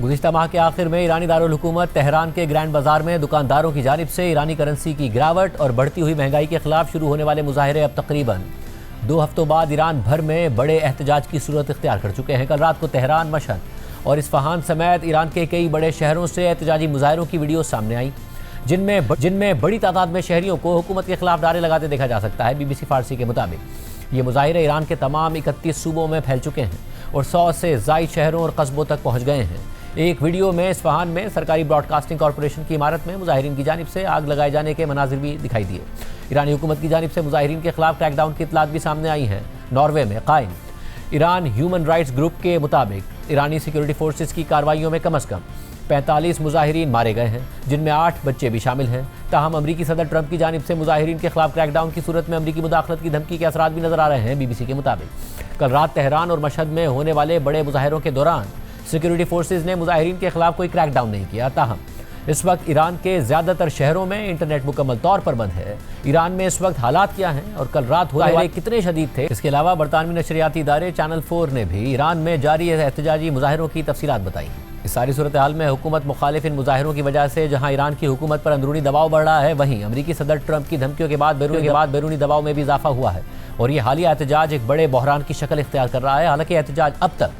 गुज़िश्ता माह के आखिर में ईरानी दारुल हुकूमत तेहरान के ग्रैंड बाजार में दुकानदारों की जानिब से ईरानी करेंसी की गिरावट और बढ़ती हुई महंगाई के खिलाफ शुरू होने वाले मुजाहरे अब तकरीबन 2 हफ्तों बाद ईरान भर में बड़े एहतजाज की सूरत इख्तियार कर चुके हैं। कल रात को तेहरान, मशहद और इस्फहान समेत ईरान के कई बड़े शहरों से एहतजाजी मुजाहरों की वीडियो सामने आई, जिनमें बड़ी तादाद में शहरियों को हुकूमत के खिलाफ नारे लगाते देखा जा सकता है। BBC फारसी के मुताबिक ये मुजाहरे ईरान के तमाम 31 सूबों में फैल चुके हैं और 100 से ज़ायद शहरों और कस्बों तक पहुँच गए हैं। एक वीडियो में इस्फहान में सरकारी ब्रॉडकास्टिंग कॉरपोरेशन की इमारत में मुजाहिरीन की जानिब से आग लगाए जाने के मनाजिर भी दिखाई दिए। ईरानी हुकूमत की जानिब से मुजाहिरीन के खिलाफ क्रैकडाउन की इतलात भी सामने आई हैं। नॉर्वे में कायम ईरान ह्यूमन राइट्स ग्रुप के मुताबिक ईरानी सिक्योरिटी फोर्सेस की कार्रवाइयों में कम अज़ कम 45 मुजाहिरीन मारे गए हैं, जिनमें 8 बच्चे भी शामिल हैं। ताहम अमरीकी सदर ट्रंप की जानिब से मुजाहिरीन के खिलाफ क्रैकडाउन की सूरत में अमरीकी मुदाखलत की धमकी के असरात भी नजर आ रहे हैं। BBC के मुताबिक कल रात तेहरान और मशहद में होने वाले बड़े मुजाहरों के दौरान सिक्योरिटी फोर्सेज ने मुजाहिरीन के खिलाफ कोई क्रैकडाउन नहीं किया। ताहम इस वक्त ईरान के ज़्यादातर शहरों में इंटरनेट मुकम्मल तौर पर बंद है। ईरान में इस वक्त हालात क्या हैं और कल रात होने वाले कितने शदीद थे, इसके अलावा बरतानवी नशरियाती इदारे चैनल 4 ने भी ईरान में जारी एहतजाजी मुजाहरों की तफसीलात बताई। इस सारी सूरत हाल में हुकूमत मुखालिफ इन मुजाहरों की वजह से जहाँ ईरान की हुकूमत पर अंदरूनी दबाव बढ़ रहा है, वहीं अमरीकी सदर ट्रंप की धमकियों के बाद बैरूनी दबाव में भी इजाफा हुआ है और ये हालिया एहतजाज एक बड़े बहरान की शक्ल इख्तियार कर रहा है। हालांकि एहतजाज अब तक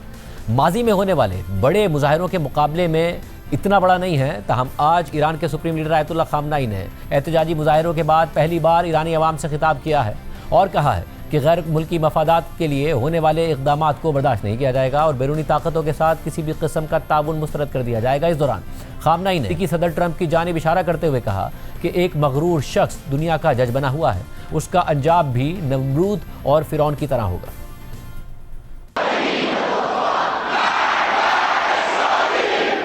माजी में होने वाले बड़े मुजाहरों के मुकाबले में इतना बड़ा नहीं है। ताहम आज ईरान के सुप्रीम लीडर आयतुल्लाह खामनाई ने एहतजाजी मुजाहरों के बाद पहली बार ईरानी अवाम से खिताब किया है और कहा है कि गैर मुल्की मफादात के लिए होने वाले इक़दामात को बर्दाश्त नहीं किया जाएगा और बैरूनी ताकतों के साथ किसी भी किस्म का ताउन मुस्तरद कर दिया जाएगा। इस दौरान खामनाई ने सदर ट्रंप की जानिब इशारा करते हुए कहा कि एक मगरूर शख्स दुनिया का जज बना हुआ है, उसका अंजाम भी नमरूद और फिरौन की तरह होगा।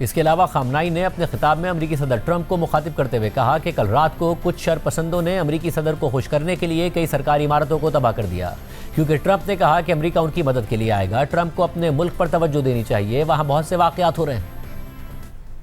इसके अलावा खामनाई ने अपने खिताब में अमरीकी सदर ट्रंप को मुखातिब करते हुए कहा कि कल रात को कुछ शरपसंदों ने अमरीकी सदर को खुश करने के लिए कई सरकारी इमारतों को तबाह कर दिया, क्योंकि ट्रंप ने कहा कि अमरीका उनकी मदद के लिए आएगा। ट्रंप को अपने मुल्क पर तवज्जो देनी चाहिए, वहाँ बहुत से वाक़यात हो रहे हैं।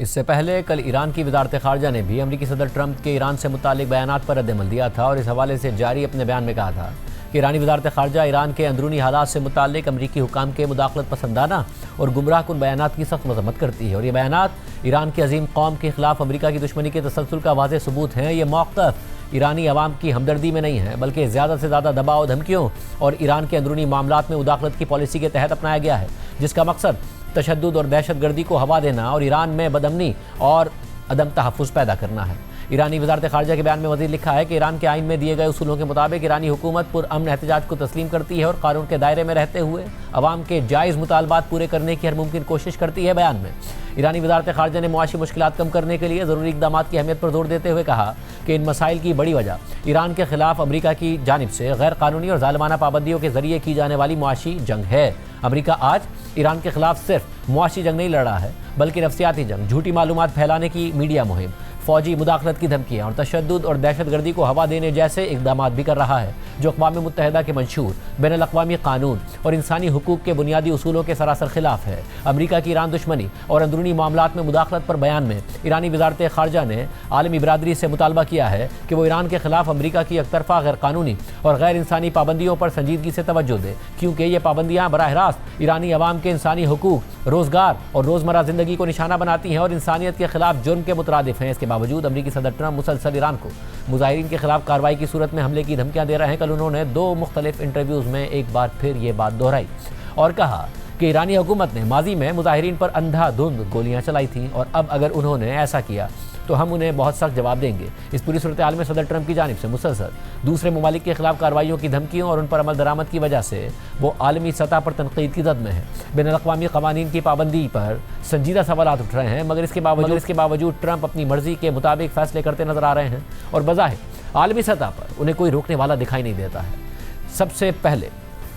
इससे पहले कल ईरान की वज़ारत ख़ारजा ने भी अमरीकी सदर ट्रंप के ईरान से मुतालिक बयानात पर रद्द-ए-अमल दिया था और इस हवाले से जारी अपने बयान में कहा था कि ईरानी वज़ारत ख़ारजा ईरान के अंदरूनी हालात से मुतालिक अमरीकी हुकाम के मुदाखलत पसंदाना और गुमराहकुन बयानात की सख्त मज़म्मत करती है और ये बयानात ईरान की अजीम कौम के खिलाफ अमरीका की दुश्मनी के तसलसल का वाज़ेह सबूत हैं। ये मौक़िफ़ ईरानी अवाम की हमदर्दी में नहीं है, बल्कि ज़्यादा से ज़्यादा दबाव, धमकियों और ईरान के अंदरूनी मामलात में मुदाखलत की पॉलिसी के तहत अपनाया गया है, जिसका मकसद तशद्दुद और दहशत गर्दी को हवा देना और ईरान में बदअमनी और अदम तहफ़्फ़ुज़ पैदा करना है। ईरानी वजारत खारजा के बयान में मज़ीद लिखा है कि ईरान के आइन में दिए गए उसूलों के मुताबिक ईरानी हुकूमत पुरअमन एहतजाज को तस्लीम करती है और कानून के दायरे में रहते हुए अवाम के जायज़ मुतालबात पूरे करने की हर मुमकिन कोशिश करती है। बयान में ईरानी वजारत खारजा ने मुआशी मुश्किलात कम करने के लिए ज़रूरी इक़दाम की अहमियत पर जोर देते हुए कहा कि इन मसाइल की बड़ी वजह ईरान के खिलाफ अमरीका की जानिब से गैर कानूनी और ज़ालिमाना पाबंदियों के ज़रिए की जाने वाली मुआशी जंग है। अमरीका आज ईरान के खिलाफ सिर्फ मुआशी जंग नहीं लड़ रहा है बल्कि नफ्सियाती जंग, झूठी मालूमात फैलाने की मीडिया मुहिम, फौजी मुदाखलत की धमकियाँ और तशद्दुद और दहशतगर्दी को हवा देने जैसे इक़दाम भी कर रहा है जो अक़वाम मुत्तहिदा के मंशूर बैनुल-अक़वामी कानून और इंसानी हुकूक के बुनियादी उसूलों के सरासर खिलाफ है। अमरीका की ईरान दुश्मनी और अंदरूनी मामलात में मुदाखलत पर बयान में ईरानी वजारत खारजा ने आलमी बिरादरी से मुतालबा किया है कि वो ईरान के खिलाफ अमरीका की एकतरफा गैर कानूनी और गैर इंसानी पाबंदियों पर संजीदगी से तवज्जो दे, क्योंकि ये पाबंदियाँ बराह रास्त ईरानी अवाम के इंसानी हुकूक, रोज़गार और रोज़मर्रा ज़िंदगी को निशाना बनाती हैं और इंसानियत के खिलाफ जुर्म के मुतरादिफ हैं। इसके बावजूद अमरीकी सदर ट्रंप मुसलसल ईरान को मुजाहिरीन के खिलाफ कार्रवाई की सूरत में हमले की धमकियां दे रहे हैं। कल उन्होंने 2 मुख्तलिफ इंटरव्यूज़ में एक बार फिर ये बात दोहराई और कहा कि ईरानी हुकूमत ने माजी में मुजाहिरीन पर अंधाधुंध गोलियां चलाई थीं और अब अगर उन्होंने ऐसा किया तो हम उन्हें बहुत सख्त जवाब देंगे। इस पूरी सूरत हाल में सदर ट्रंप की जानिब से मुसलसल दूसरे ममालिक के खिलाफ कार्रवाइयों की धमकियों और उन पर अमल दरामद की वजह से वो आलमी सतह पर तनकीद की जद में है। बैनुल-अक़वामी क़वानीन की पाबंदी पर संजीदा सवालात उठ रहे हैं, मगर इसके बावजूद ट्रंप अपनी मर्जी के मुताबिक फैसले करते नजर आ रहे हैं और बज़ाहिर आलमी सतह पर उन्हें कोई रोकने वाला दिखाई नहीं देता है। सबसे पहले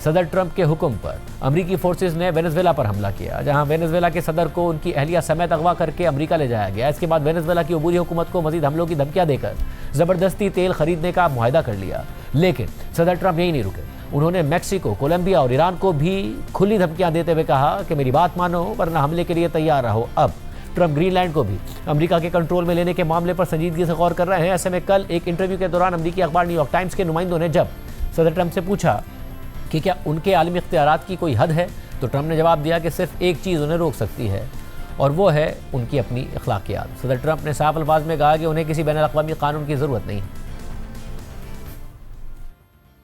सदर ट्रंप के हुक्म पर अमरीकी फोर्सेस ने वेनेजुएला पर हमला किया, जहां वेनेजुएला के सदर को उनकी अहलिया समेत अगवा करके अमेरिका ले जाया गया। इसके बाद वेनेजुएला की अबूरी हुकूमत को मजीद हमलों की धमकियां देकर ज़बरदस्ती तेल खरीदने का मुआहदा कर लिया। लेकिन सदर ट्रंप यही नहीं रुके, उन्होंने मैक्सिको, कोलंबिया और ईरान को भी खुली धमकियां देते हुए कहा कि मेरी बात मानो वरना हमले के लिए तैयार रहो। अब ट्रंप ग्रीनलैंड को भी अमेरिका के कंट्रोल में लेने के मामले पर संजीदगी से गौर कर रहे हैं। ऐसे में कल एक इंटरव्यू के दौरान अमेरिकी अखबार न्यूयॉर्क टाइम्स के नुमाइंदों ने जब सदर ट्रंप से पूछा कि क्या उनके आलमी इख्तियारात की कोई हद है, तो ट्रंप ने जवाब दिया कि सिर्फ एक चीज़ उन्हें रोक सकती है और वो है उनकी अपनी अखलाकियात। सदर ट्रंप ने साफ अल्फाज में कहा कि उन्हें किसी बैनुल-अक़वामी कानून की ज़रूरत नहीं है।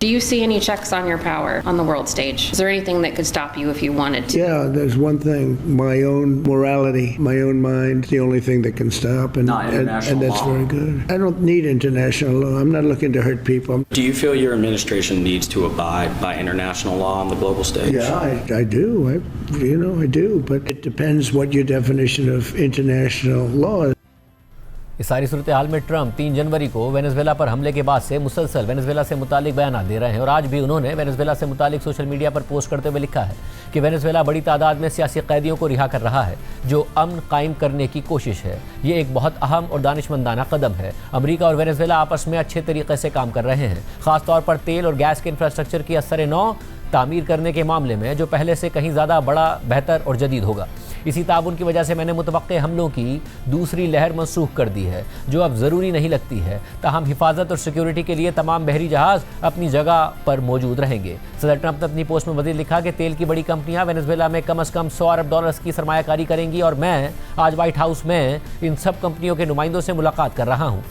Do you see any checks on your power on the world stage? Is there anything that could stop you if you wanted to? Yeah, there's one thing. My own morality, my own mind, the only thing that can stop. And that's law. very good. I don't need international law. I'm not looking to hurt people. Do you feel your administration needs to abide by international law on the global stage? Yeah, I do. I do. But it depends what your definition of international law is. इस सारी सूरत हाल में Trump 3 जनवरी को Venezuela पर हमले के बाद से मुसलसल वेनेजुएला से मुतालिक बयान दे रहे हैं और आज भी उन्होंने वेनेजुएला से मुतालिक सोशल मीडिया पर पोस्ट करते हुए लिखा है कि वेनेजुएला बड़ी तादाद में सियासी कैदियों को रिहा कर रहा है जो अमन कायम करने की कोशिश है। ये एक बहुत अहम और दानिशमंदाना कदम है। अमेरिका और वेनेजुएला आपस में अच्छे तरीके से काम कर रहे हैं, खासतौर पर तेल और गैस के इंफ्रास्ट्रक्चर की असर नौ तामीर करने के मामले में, जो पहले से कहीं ज़्यादा बड़ा, बेहतर और जदीद होगा। इसी ताउन की वजह से मैंने मुतवक्के हमलों की दूसरी लहर मनसूख कर दी है जो अब ज़रूरी नहीं लगती है। ताहम हिफाजत और सिक्योरिटी के लिए तमाम बहरी जहाज़ अपनी जगह पर मौजूद रहेंगे। सदर ट्रंप ने अपनी पोस्ट में मज़ीद लिखा कि तेल की बड़ी कंपनियां वेनेजुएला में कम से कम $100 अरब की सरमायाकारी करेंगी और मैं आज वाइट हाउस में इन सब कंपनियों के नुमाइंदों से मुलाकात कर रहा हूँ।